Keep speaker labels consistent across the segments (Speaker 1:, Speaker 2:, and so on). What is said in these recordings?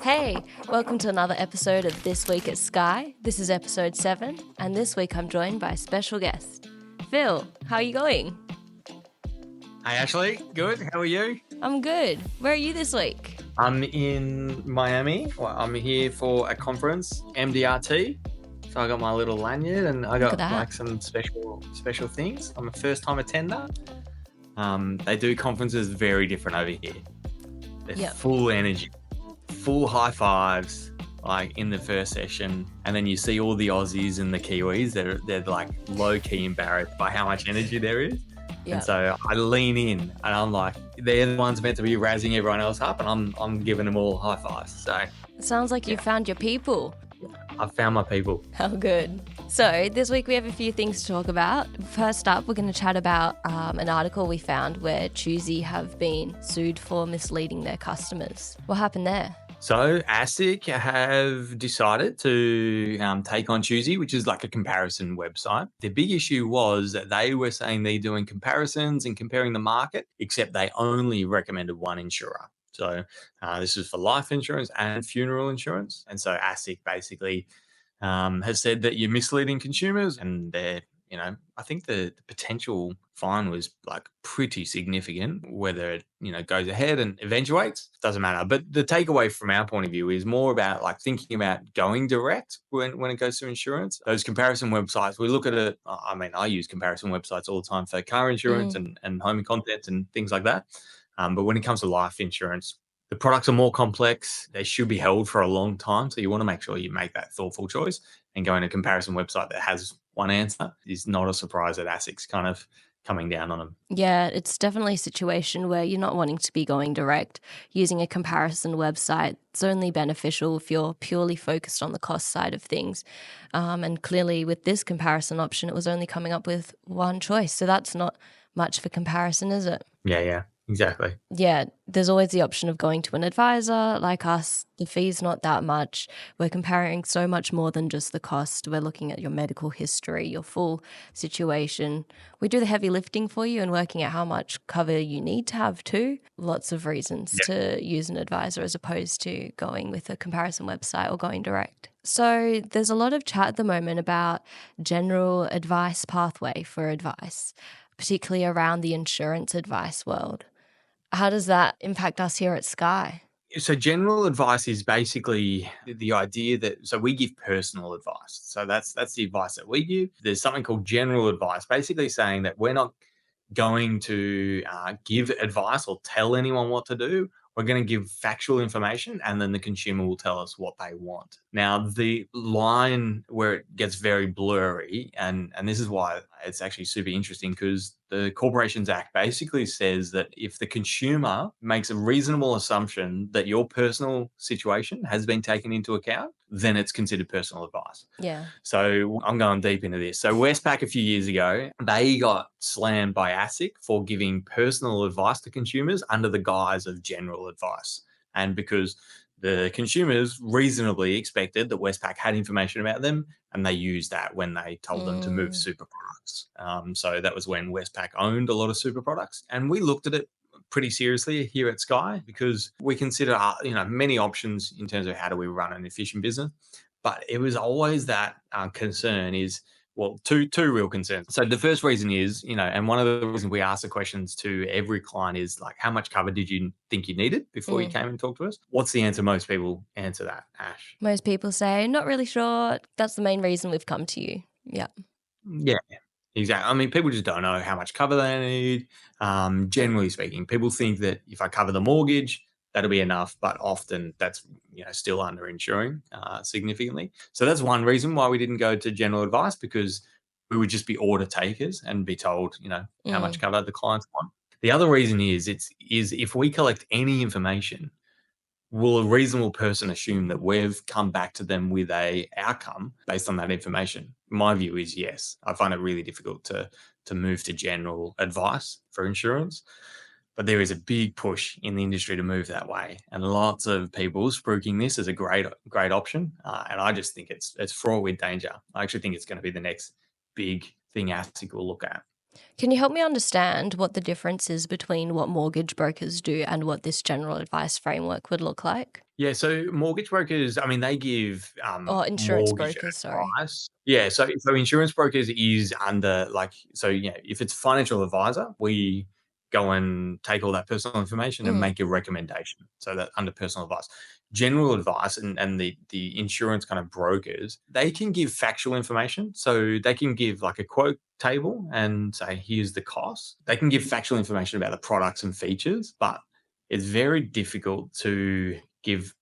Speaker 1: Hey, welcome to another episode of This Week at Skye. This is episode 7, and this week I'm joined by a special guest. Phil, how are you going?
Speaker 2: Hey Ashley, good. How are you?
Speaker 1: I'm good. Where are you this week?
Speaker 2: I'm in Miami. Well, I'm here for a conference, MDRT. So I got my little lanyard and I got like some special things. I'm a first-time attender. They do conferences very different over here. They're full energy, full high fives, like in the first session, and then you see all the Aussies and the Kiwis. They're like low-key embarrassed by how much energy there is. Yep. And so I lean in and I'm like, they're the ones meant to be razzing everyone else up, and I'm giving them all high fives. So
Speaker 1: it sounds like you found your people.
Speaker 2: I found my people.
Speaker 1: How good. So this week we have a few things to talk about. First up, we're going to chat about an article we found where Choosi have been sued for misleading their customers. What happened there?
Speaker 2: So ASIC have decided to take on Choosi, which is like a comparison website. The big issue was that they were saying they're doing comparisons and comparing the market, except they only recommended one insurer. So this is for life insurance and funeral insurance. And so ASIC basically has said that you're misleading consumers, and they're, I think the potential fine was like pretty significant. Whether it, goes ahead and eventuates, doesn't matter. But the takeaway from our point of view is more about like thinking about going direct when it goes to insurance. Those comparison websites, we look at it. I mean, I use comparison websites all the time for car insurance and home contents and things like that. But when it comes to life insurance, the products are more complex. They should be held for a long time. So you want to make sure you make that thoughtful choice, and going to a comparison website that has one answer is not a surprise that ASIC's kind of coming down on them.
Speaker 1: Yeah, it's definitely a situation where you're not wanting to be going direct. Using a comparison website, it's only beneficial if you're purely focused on the cost side of things. And clearly with this comparison option, it was only coming up with one choice. So that's not much for comparison, is it?
Speaker 2: Yeah. Exactly.
Speaker 1: Yeah, there's always the option of going to an advisor like us. The fee's not that much. We're comparing so much more than just the cost. We're looking at your medical history, your full situation. We do the heavy lifting for you and working out how much cover you need to have too. Lots of reasons to use an advisor as opposed to going with a comparison website or going direct. So there's a lot of chat at the moment about general advice pathway for advice, particularly around the insurance advice world. How does that impact us here at Skye?
Speaker 2: So general advice is basically the idea that, so we give personal advice. So that's the advice that we give. There's something called general advice, basically saying that we're not going to give advice or tell anyone what to do. We're going to give factual information, and then the consumer will tell us what they want. Now, the line where it gets very blurry, and this is why it's actually super interesting, because the Corporations Act basically says that if the consumer makes a reasonable assumption that your personal situation has been taken into account, then it's considered personal advice.
Speaker 1: Yeah.
Speaker 2: So I'm going deep into this. So Westpac a few years ago, they got slammed by ASIC for giving personal advice to consumers under the guise of general advice. And because the consumers reasonably expected that Westpac had information about them, and they used that when they told them to move super products. So that was when Westpac owned a lot of super products. And we looked at it pretty seriously here at Skye, because we consider many options in terms of how do we run an efficient business. But it was always that concern is, well, two real concerns. So the first reason is, and one of the reasons we ask the questions to every client is like, how much cover did you think you needed before you came and talked to us? What's the answer? Most people answer that, Ash.
Speaker 1: Most people say, not really sure. That's the main reason we've come to you. Yeah.
Speaker 2: Yeah. Exactly. I mean, people just don't know how much cover they need. Generally speaking, people think that if I cover the mortgage, that'll be enough, but often that's still underinsuring significantly. So that's one reason why we didn't go to general advice, because we would just be order takers and be told, how much cover the clients want. The other reason is if we collect any information, will a reasonable person assume that we've come back to them with a outcome based on that information? My view is yes. I find it really difficult to move to general advice for insurance, but there is a big push in the industry to move that way, and lots of people spruiking this as a great option. And I just think it's fraught with danger. I actually think it's going to be the next big thing ASIC will look at.
Speaker 1: Can you help me understand what the difference is between what mortgage brokers do and what this general advice framework would look like?
Speaker 2: Yeah, so mortgage brokers, I mean, they give
Speaker 1: Or insurance
Speaker 2: mortgage
Speaker 1: brokers, sorry.
Speaker 2: advice. Yeah, so insurance brokers is under like so yeah, if it's financial advisor, we go and take all that personal information and
Speaker 1: Mm,
Speaker 2: make a recommendation. So that under personal advice. General advice and the insurance kind of brokers, they can give factual information. So they can give like a quote table and say, here's the cost. They can give factual information about the products and features, but it's very difficult to give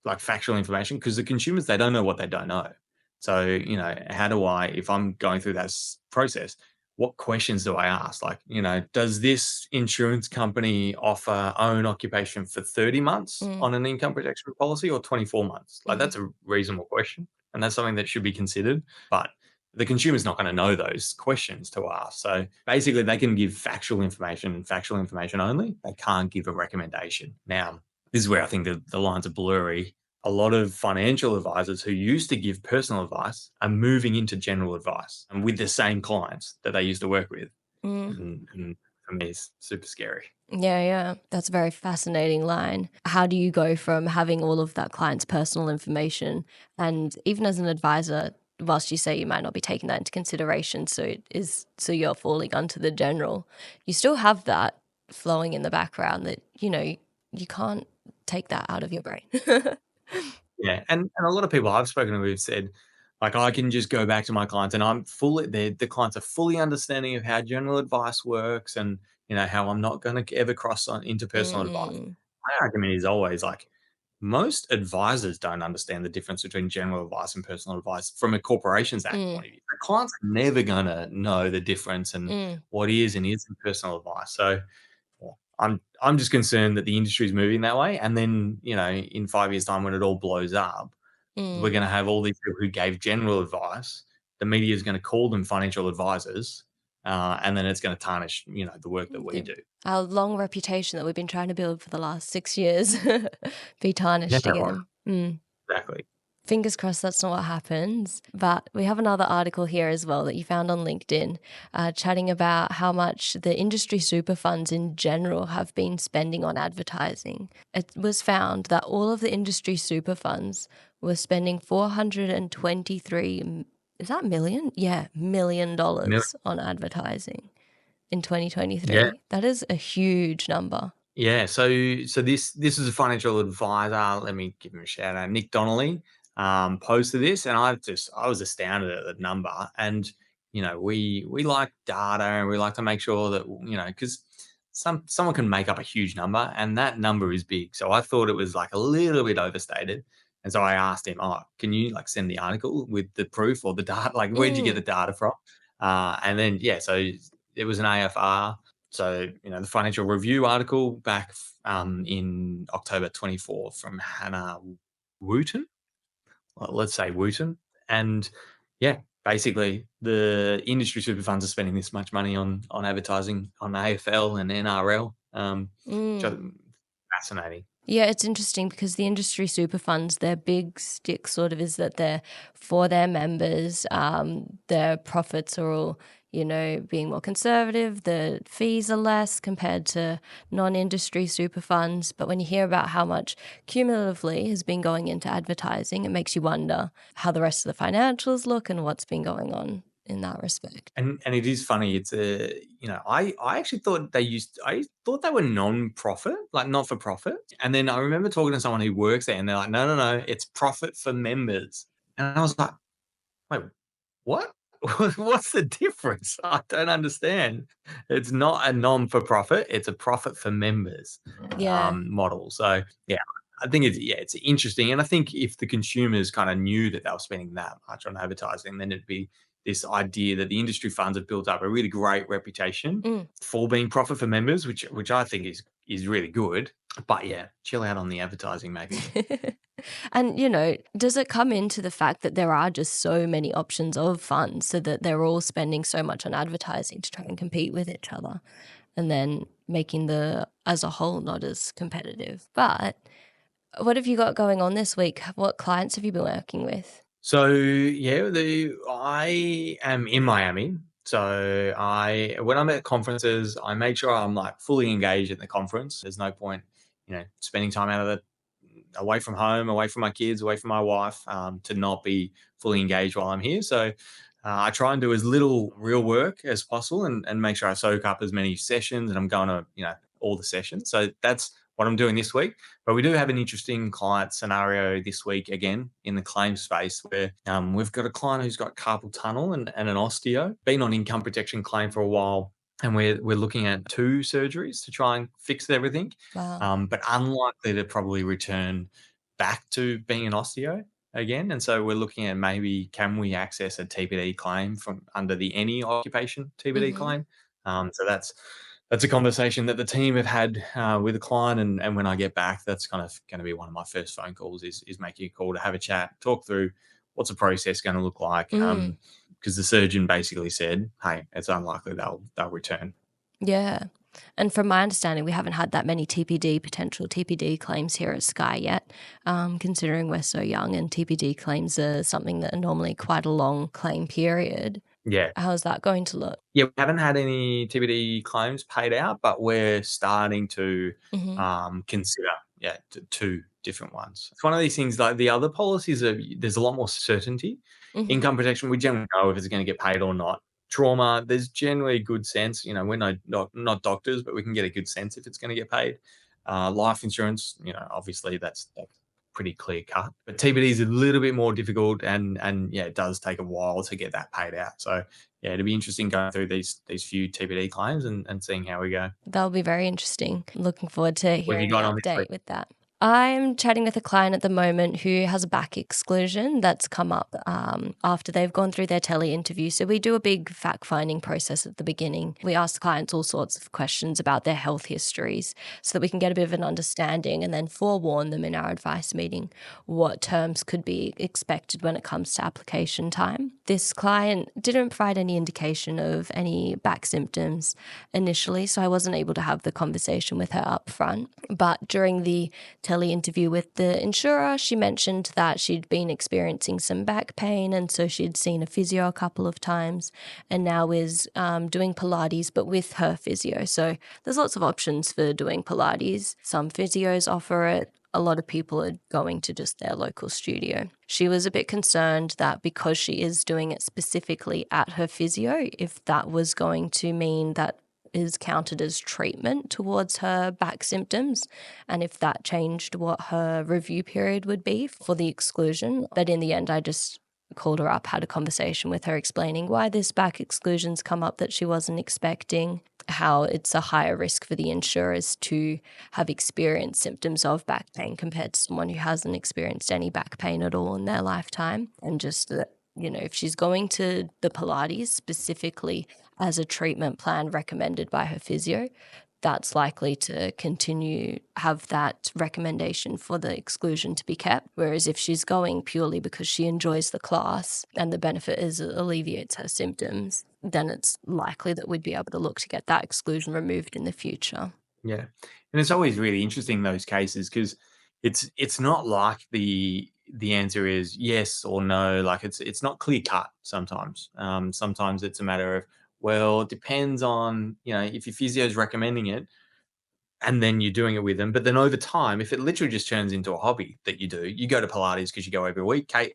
Speaker 2: like factual information because the consumers, they don't know what they don't know. So, how do I, if I'm going through that process, what questions do I ask? Like, does this insurance company offer own occupation for 30 months
Speaker 1: mm,
Speaker 2: on an income protection policy or 24 months? Like,
Speaker 1: mhm,
Speaker 2: that's a reasonable question. And that's something that should be considered. But the consumer's not going to know those questions to ask. So basically, they can give factual information only. They can't give a recommendation. Now, this is where I think the lines are blurry. A lot of financial advisors who used to give personal advice are moving into general advice and with the same clients that they used to work with.
Speaker 1: mm.
Speaker 2: And for me, it's super scary.
Speaker 1: Yeah, yeah. That's a very fascinating line. How do you go from having all of that client's personal information and even as an advisor, whilst you say you might not be taking that into consideration, so you're falling onto the general, you still have that flowing in the background that, you can't take that out of your brain.
Speaker 2: Yeah, and a lot of people I've spoken to have said, like, I can just go back to my clients and I'm fully the clients are fully understanding of how general advice works and, how I'm not gonna ever cross on into personal advice.
Speaker 1: Mm,
Speaker 2: My argument is always like, most advisors don't understand the difference between general advice and personal advice from a Corporations Act
Speaker 1: mm,
Speaker 2: point of view. The client's never gonna know the difference and
Speaker 1: mm,
Speaker 2: what is and isn't personal advice. So, yeah, I'm just concerned that the industry is moving that way, and then, in 5 years' time when it all blows up, we're
Speaker 1: mm.
Speaker 2: gonna have all these people who gave general advice. The media is gonna call them financial advisors, and then it's gonna tarnish, the work that we
Speaker 1: The
Speaker 2: do.
Speaker 1: our long reputation that we've been trying to build for the last 6 years be
Speaker 2: Yeah,
Speaker 1: tarnished
Speaker 2: right.
Speaker 1: again. Mm.
Speaker 2: Exactly.
Speaker 1: Fingers crossed that's not what happens. But we have another article here as well that you found on LinkedIn, chatting about how much the industry super funds in general have been spending on advertising. It was found that all of the industry super funds were spending 423, is that million? Yeah, million
Speaker 2: Mil
Speaker 1: dollars on advertising in
Speaker 2: Yeah.
Speaker 1: 2023. That is a huge number.
Speaker 2: Yeah, so this is a financial advisor. Let me give him a shout out. Nick Donnelly posted this, and I was astounded at the number. And we like data, and we like to make sure that because someone can make up a huge number, and that number is big. So I thought it was like a little bit overstated, and so I asked him, "Oh, can you like send the article with the proof or the data? Like, where'd you get
Speaker 1: Mm,
Speaker 2: the data from?" And then yeah, so it was an AFR. So, the Financial Review article back in October 24 from Hannah Wooten, well, let's say Wooten. And yeah, basically the industry super funds are spending this much money on advertising on AFL and NRL, which
Speaker 1: mm.
Speaker 2: are fascinating.
Speaker 1: Yeah, it's interesting because the industry super funds, their big stick sort of is that they're for their members. Their profits are all, being more conservative. The fees are less compared to non-industry super funds. But when you hear about how much cumulatively has been going into advertising, it makes you wonder how the rest of the financials look and what's been going on in that respect.
Speaker 2: And it is funny. It's a I actually thought I thought they were non-profit, like not for profit. And then I remember talking to someone who works there, and they're like, no, no, no, it's profit for members. And I was like, wait, what? What's the difference? I don't understand. It's not a non-for-profit; it's a profit for members
Speaker 1: Yeah.
Speaker 2: model. So yeah, I think it's interesting, and I think if the consumers kind of knew that they were spending that much on advertising, then it'd be this idea that the industry funds have built up a really great reputation
Speaker 1: Mm.
Speaker 2: for being profit for members, which I think is really good. But yeah, chill out on the advertising, maybe.
Speaker 1: And, does it come into the fact that there are just so many options of funds so that they're all spending so much on advertising to try and compete with each other and then making the as a whole not as competitive? But what have you got going on this week? What clients have you been working with?
Speaker 2: So yeah, I am in Miami. So when I'm at conferences, I make sure I'm like fully engaged in the conference. There's no point, spending time out of away from home, away from my kids, away from my wife, to not be fully engaged while I'm here. So I try and do as little real work as possible, and make sure I soak up as many sessions, and I'm going to, all the sessions. So that's what I'm doing this week. But we do have an interesting client scenario this week, again, in the claim space, where we've got a client who's got carpal tunnel and an osteo, been on income protection claim for a while. And we're looking at 2 surgeries to try and fix everything,
Speaker 1: Wow.
Speaker 2: but unlikely to probably return back to being an osteo again. And so we're looking at, maybe can we access a TPD claim from under the any occupation TPD
Speaker 1: Hmm.
Speaker 2: claim? So that's a conversation that the team have had with the client, and when I get back, that's kind of going to be one of my first phone calls, is making a call to have a chat, talk through what's the process going to look like,
Speaker 1: Mm.
Speaker 2: because the surgeon basically said, hey, it's unlikely they'll return.
Speaker 1: Yeah. And from my understanding, we haven't had that many potential TPD claims here at Skye yet, considering we're so young, and TPD claims are something that are normally quite a long claim period.
Speaker 2: Yeah.
Speaker 1: How's that going to look?
Speaker 2: Yeah, we haven't had any TBD claims paid out, but we're starting to
Speaker 1: Hmm.
Speaker 2: consider, yeah, 2 different ones. It's one of these things, like the other policies are, there's a lot more certainty.
Speaker 1: Hmm.
Speaker 2: Income protection, we generally know if it's gonna get paid or not. Trauma, there's generally a good sense, we're not doctors, but we can get a good sense if it's gonna get paid. Life insurance, obviously that's pretty clear cut. But TBD is a little bit more difficult, and yeah, it does take a while to get that paid out. So yeah, it'd be interesting going through these few TBD claims, and seeing how we go.
Speaker 1: That'll be very interesting. Looking forward to
Speaker 2: What have you
Speaker 1: hearing the
Speaker 2: got on this week?
Speaker 1: update with that. I'm chatting with a client at the moment who has a back exclusion that's come up after they've gone through their tele interview. So we do a big fact finding process at the beginning. We ask clients all sorts of questions about their health histories so that we can get a bit of an understanding, and then forewarn them in our advice meeting what terms could be expected when it comes to application time. This client didn't provide any indication of any back symptoms initially, so I wasn't able to have the conversation with her up front. But during the tele interview with the insurer, she mentioned that she'd been experiencing some back pain, and so she'd seen a physio a couple of times, and now is doing Pilates, but with her physio. So there's lots of options for doing Pilates. Some physios offer it. A lot of people are going to just their local studio. She was a bit concerned that because she is doing it specifically at her physio, if that was going to mean that is counted as treatment towards her back symptoms, and if that changed what her review period would be for the exclusion. But in the end, I just called her up, had a conversation with her explaining why this back exclusion's come up that she wasn't expecting, how it's a higher risk for the insurers to have experienced symptoms of back pain compared to someone who hasn't experienced any back pain at all in their lifetime. And just that, if she's going to the Pilates specifically as a treatment plan recommended by her physio, that's likely to continue have that recommendation for the exclusion to be kept. Whereas if she's going purely because she enjoys the class and the benefit is it alleviates her symptoms, then it's likely that we'd be able to look to get that exclusion removed in the future.
Speaker 2: Yeah, and it's always really interesting, those cases, because it's not like the answer is yes or no. Like, it's not clear cut sometimes. Sometimes it's a matter of, well, it depends on, if your physio is recommending it, and then you're doing it with them. But then over time, if it literally just turns into a hobby that you do, you go to Pilates because you go every week. Kate,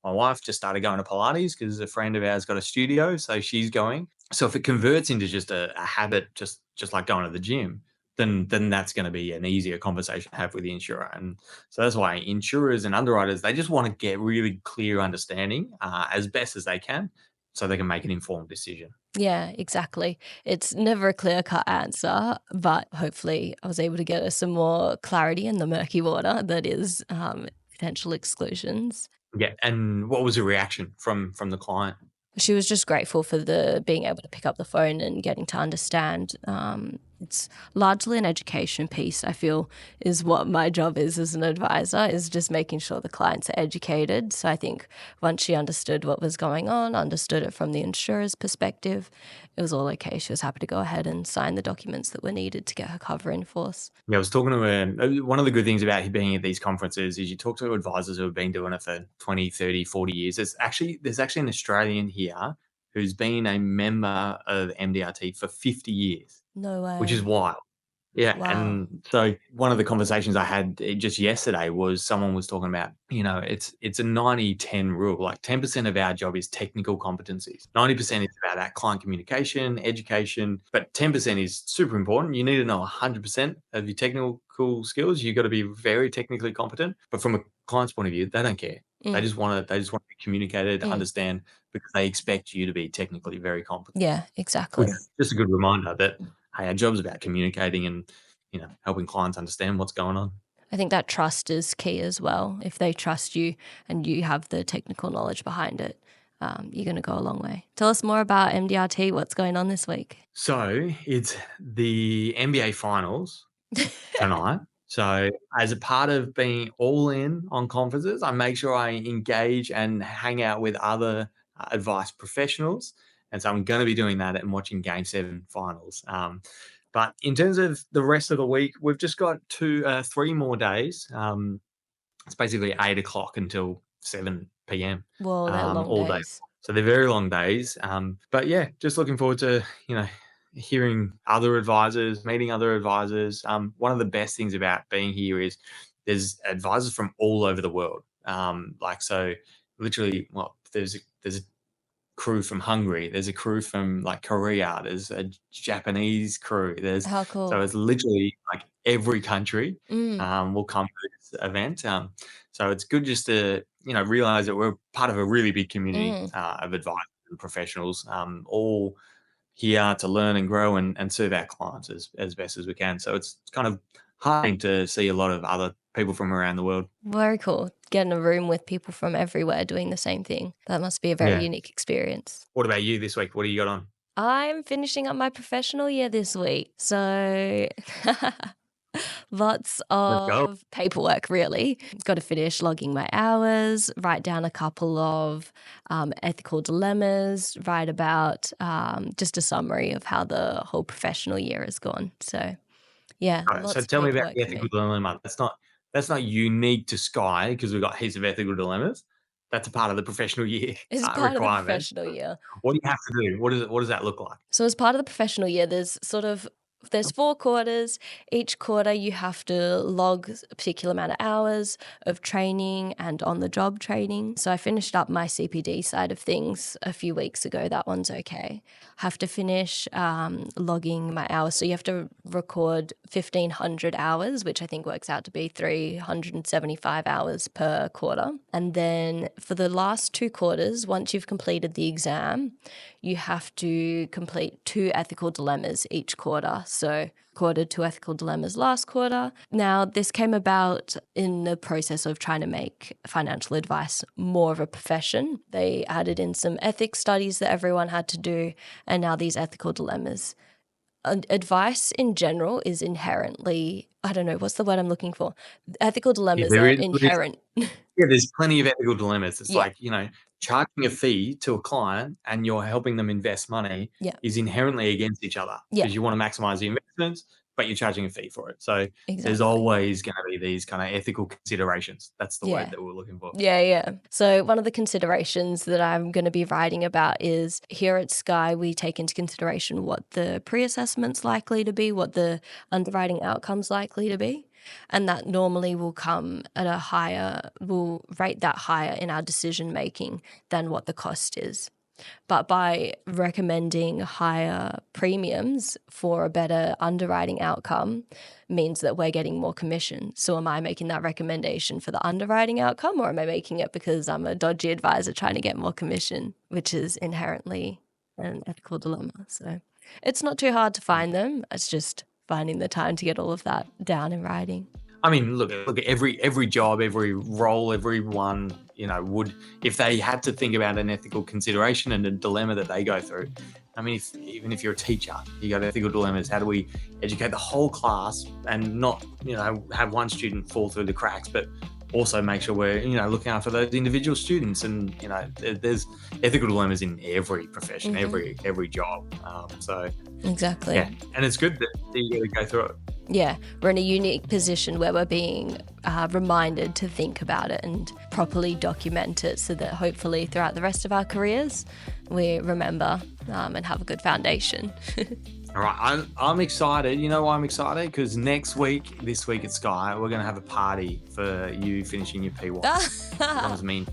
Speaker 2: my wife, just started going to Pilates because a friend of ours got a studio, so she's going. So if it converts into just a habit, just like going to the gym, then that's going to be an easier conversation to have with the insurer. And so that's why insurers and underwriters, they just want to get really clear understanding as best as they can, so they can make an informed decision.
Speaker 1: Yeah, exactly. It's never a clear cut answer, but hopefully I was able to get her some more clarity in the murky water that is potential exclusions.
Speaker 2: Yeah. And what was the reaction from the client?
Speaker 1: She was just grateful for the being able to pick up the phone and getting to understand. It's largely an education piece, I feel, is what my job is as an advisor, is just making sure the clients are educated. So I think once she understood what was going on, understood it from the insurer's perspective, it was all okay. She was happy to go ahead and sign the documents that were needed to get her cover in force.
Speaker 2: Yeah, I was talking to her. One of the good things about being at these conferences is you talk to advisors who have been doing it for 20, 30, 40 years. There's actually an Australian here who's been a member of MDRT for 50 years,
Speaker 1: No
Speaker 2: which is
Speaker 1: way.
Speaker 2: wild. Yeah,
Speaker 1: Wow.
Speaker 2: and so one of the conversations I had just yesterday was someone was talking about, it's a 90-10 rule. Like 10% of our job is technical competencies. 90% is about that client communication, education, but 10% is super important. You need to know 100% of your technical skills. You've got to be very technically competent. But from a client's point of view, they don't care. They
Speaker 1: Mm,
Speaker 2: just want to be communicated,
Speaker 1: mm.
Speaker 2: understand, because they expect you to be technically very competent.
Speaker 1: Yeah,
Speaker 2: Which
Speaker 1: exactly.
Speaker 2: is just a good reminder that, hey, our job's about communicating and, helping clients understand what's going on.
Speaker 1: I think that trust is key as well. If they trust you and you have the technical knowledge behind it, you're going to go a long way. Tell us more about MDRT. What's going on this week?
Speaker 2: So it's the NBA finals tonight. So as a part of being all in on conferences, I make sure I engage and hang out with other advice professionals. And so I'm going to be doing that and watching Game 7 finals. But in terms of the rest of the week, we've just got 3 more days. It's basically 8 o'clock until 7 p.m.
Speaker 1: Well, they're long
Speaker 2: All day.
Speaker 1: days.
Speaker 2: So they're very long days. But yeah, just looking forward to, hearing other advisors, meeting other advisors. One of the best things about being here is there's advisors from all over the world. So literally, well, there's a crew from Hungary. There's a crew from like Korea. There's a Japanese crew.
Speaker 1: How
Speaker 2: So
Speaker 1: cool.
Speaker 2: it's literally like every country
Speaker 1: Mm,
Speaker 2: will come to this event. So it's good just to realize that we're part of a really big community
Speaker 1: mm.
Speaker 2: of advisors and professionals, all here to learn and grow and serve our clients as best as we can. So it's kind of heartening to see a lot of other people from around the world.
Speaker 1: Very cool. Get in a room with people from everywhere doing the same thing. That must be a very
Speaker 2: Yeah.
Speaker 1: unique experience.
Speaker 2: What about you this week? What do you got on?
Speaker 1: I'm finishing up my professional year this week. So lots
Speaker 2: Let's go.
Speaker 1: of paperwork, really. Got to finish logging my hours, write down a couple of ethical dilemmas, write about just a summary of how the whole professional year has gone. So, yeah,
Speaker 2: All right, so
Speaker 1: lots of
Speaker 2: tell me about
Speaker 1: paperwork
Speaker 2: the
Speaker 1: for
Speaker 2: ethical
Speaker 1: me.
Speaker 2: dilemma. That's not unique to Skye because we've got heaps of ethical dilemmas. That's a part of the professional year
Speaker 1: It's part of the
Speaker 2: requirement.
Speaker 1: professional year.
Speaker 2: What do you have to do? What does that look like?
Speaker 1: So as part of the professional year, there's 4 quarters. Each quarter you have to log a particular amount of hours of training and on the job training. So I finished up my CPD side of things a few weeks ago. That one's okay. Have to finish logging my hours. So you have to record 1,500 hours, which I think works out to be 375 hours per quarter. And then for the last 2 quarters, once you've completed the exam, you have to complete 2 ethical dilemmas each quarter. So recorded 2 ethical dilemmas last quarter. Now, this came about in the process of trying to make financial advice more of a profession. They added in some ethics studies that everyone had to do, and now these ethical dilemmas. Advice in general is inherently, I don't know, what's the word I'm looking for? Ethical
Speaker 2: Yeah,
Speaker 1: dilemmas are
Speaker 2: there's
Speaker 1: inherent.
Speaker 2: there's plenty of ethical dilemmas. It's
Speaker 1: Yeah,
Speaker 2: like, charging a fee to a client and you're helping them invest money
Speaker 1: yeah,
Speaker 2: is inherently against each other
Speaker 1: yeah,
Speaker 2: because you want to maximize the investments, but you're charging a fee for it. So there's
Speaker 1: exactly.
Speaker 2: always going to be these kind of ethical considerations. That's the word
Speaker 1: Yeah.
Speaker 2: that we're looking for.
Speaker 1: Yeah, yeah. So one of the considerations that I'm going to be writing about is here at Skye, we take into consideration what the pre-assessment's likely to be, what the underwriting outcome's likely to be. And that normally will come at we'll rate that higher in our decision making than what the cost is. But by recommending higher premiums for a better underwriting outcome means that we're getting more commission. So am I making that recommendation for the underwriting outcome, or am I making it because I'm a dodgy advisor trying to get more commission, which is inherently an ethical dilemma. So it's not too hard to find them. It's just finding the time to get all of that down in writing.
Speaker 2: I mean, look at every job, every role, everyone, would, if they had to think about an ethical consideration and a dilemma that they go through. I mean, even if you're a teacher, you got ethical dilemmas. How do we educate the whole class and not, have one student fall through the cracks, but also make sure we're, looking after those individual students. And, there's ethical dilemmas in every profession,
Speaker 1: Mm-hmm.
Speaker 2: every job. So
Speaker 1: Exactly.
Speaker 2: yeah, and it's good that you got to go through it.
Speaker 1: Yeah, we're in a unique position where we're being reminded to think about it and properly document it so that hopefully throughout the rest of our careers we remember and have a good foundation.
Speaker 2: All right, I'm excited. You know why I'm excited? Because this week at Skye, we're going to have a party for you finishing your PY. As long as me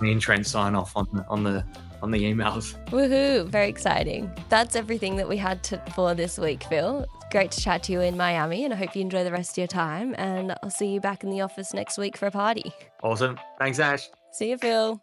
Speaker 2: and Trent sign off on the emails.
Speaker 1: Woohoo, very exciting. That's everything that we had for this week, Phil. Great to chat to you in Miami, and I hope you enjoy the rest of your time, and I'll see you back in the office next week for a party.
Speaker 2: Awesome. Thanks, Ash.
Speaker 1: See you, Phil.